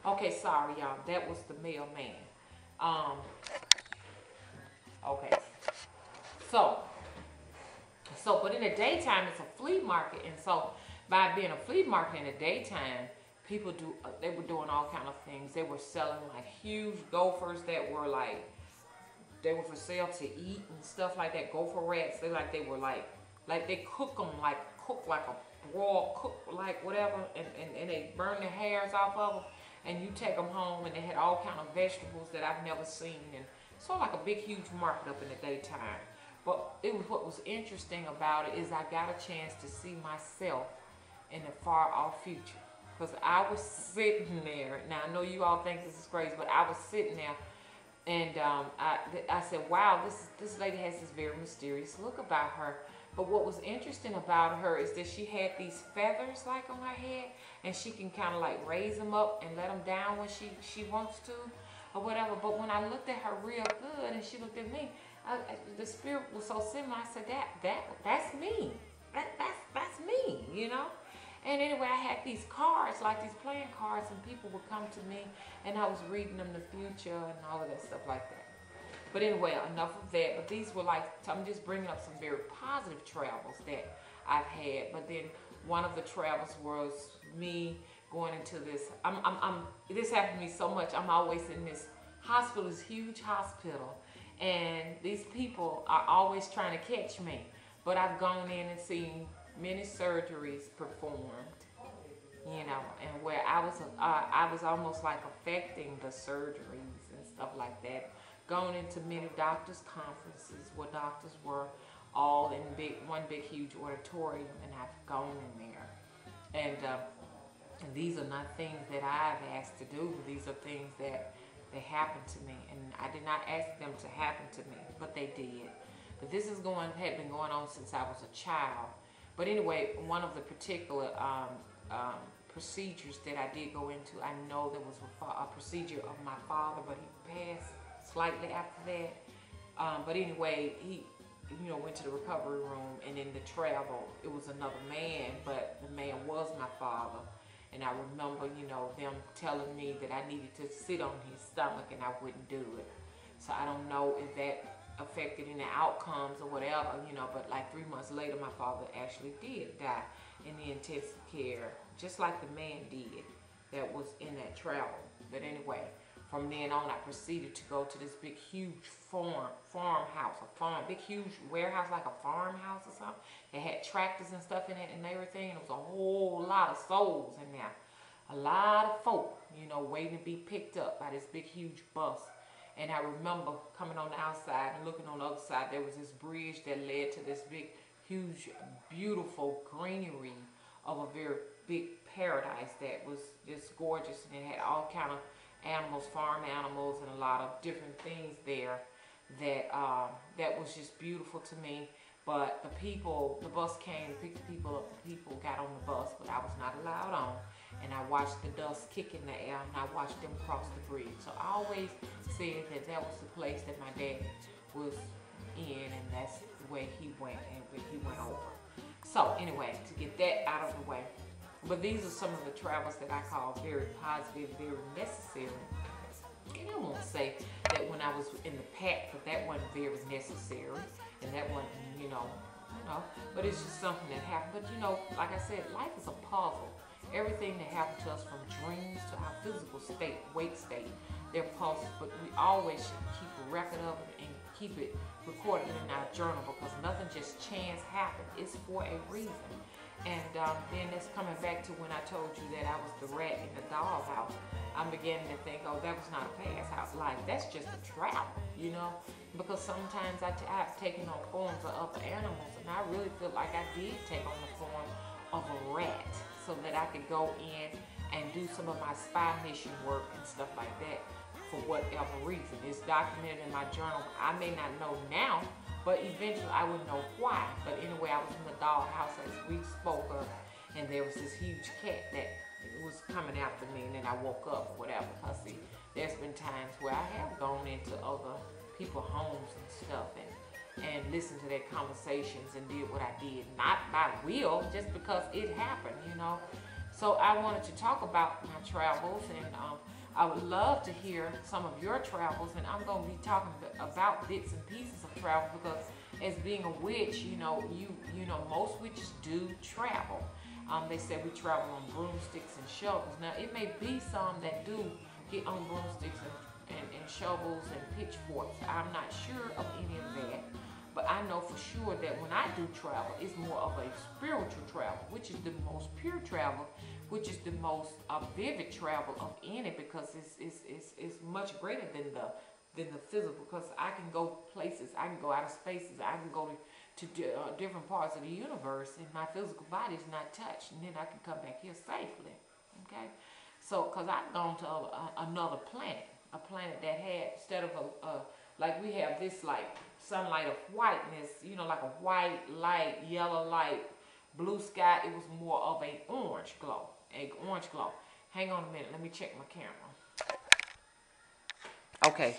Okay, sorry y'all. That was the mailman. Um, okay. So, but in the daytime, it's a flea market, and so by being a flea market in the daytime, people do they were doing all kind of things. They were selling like huge gophers that were like they were for sale to eat and stuff like that. Gopher rats. They were like they cook like a broiled cook like whatever, and they burn the hairs off of them, and you take them home, and they had all kind of vegetables that I've never seen, and so like a big huge market up in the daytime. But it was what was interesting about it is I got a chance to see myself in the far off future. Because I was sitting there. Now I know you all think this is crazy, but I was sitting there, and I said, "Wow, this lady has this very mysterious look about her." But what was interesting about her is that she had these feathers like on her head, and she can kind of like raise them up and let them down when she wants to, or whatever. But when I looked at her real good, and she looked at me, the spirit was so similar. I said, that's me. That's me, you know. And anyway, I had these cards, like these playing cards, and people would come to me, and I was reading them the future and all of that stuff like that. But anyway, enough of that. But these were like, I'm just bringing up some very positive travels that I've had. But then one of the travels was me going into this. This happened to me so much. I'm always in this hospital, this huge hospital, and these people are always trying to catch me. But I've gone in and seen many surgeries performed, you know, and where I was almost like affecting the surgeries and stuff like that. Going into many doctors' conferences where doctors were all in one big huge auditorium, and I've gone in there, and these are not things that I've asked to do. These are things that they happened to me, and I did not ask them to happen to me, but they did. But this had been going on since I was a child. But anyway, one of the particular procedures that I did go into, I know there was a procedure of my father, but he passed slightly after that. But anyway, he went to the recovery room, and in the travel, it was another man, but the man was my father. And I remember, them telling me that I needed to sit on his stomach, and I wouldn't do it. So I don't know if that affected any outcomes or whatever, but like 3 months later, my father actually did die in the intensive care, just like the man did that was in that travel. But anyway, from then on, I proceeded to go to this big, huge farmhouse, big, huge warehouse, like a farmhouse or something. It had tractors and stuff in it and everything, and there was a whole lot of souls in there. A lot of folk, waiting to be picked up by this big, huge bus. And I remember coming on the outside and looking on the other side, there was this bridge that led to this big, huge, beautiful greenery of a very big paradise that was just gorgeous, and it had all kind of animals, farm animals, and a lot of different things there that was just beautiful to me. But the bus came to pick the people up. The people got on the bus, but I was not allowed on. And I watched the dust kick in the air, and I watched them cross the bridge. So I always said that was the place that my dad was in, and that's the way he went, and he went over. So anyway, to get that out of the way. But these are some of the travels that I call very positive, very necessary. And I won't say that when I was in the pack, that wasn't very necessary, and that wasn't, but it's just something that happened. But like I said, life is a puzzle. Everything that happened to us, from dreams to our physical state, wake state, they're puzzles. But we always should keep a record of it and keep it recorded in our journal, because nothing just chance happened. It's for a reason. And then that's coming back to when I told you that I was the rat in the dollhouse. I'm beginning to think, oh, that was not a past house life. That's just a trap, because sometimes I've taken on forms of other animals, and I really feel like I did take on the form of a rat, so that I could go in and do some of my spy mission work and stuff like that for whatever reason. It's documented in my journal. I may not know now, but eventually I would know why. But anyway, I was in the dollhouse as we spoke of, and there was this huge cat that was coming after me, and then I woke up or whatever. Because see, there's been times where I have gone into other people's homes and stuff, and listened to their conversations and did what I did, not by will, just because it happened, So I wanted to talk about my travels, and I would love to hear some of your travels. And I'm going to be talking about bits and pieces of travel because, as being a witch, you know most witches do travel. They say we travel on broomsticks and shovels. Now it may be some that do get on broomsticks and shovels and pitchforks. I'm not sure of any of that. But I know for sure that when I do travel, it's more of a spiritual travel, which is the most pure travel, which is the most vivid travel of any, because it's much greater than the physical. Because I can go places, I can go out of spaces, I can go to different parts of the universe, and my physical body is not touched, and then I can come back here safely. Okay, so because I've gone to another planet, a planet that had, instead of like we have this like sunlight of whiteness, like a white light, yellow light, blue sky. It was more of a orange glow, Hang on a minute, let me check my camera. Okay,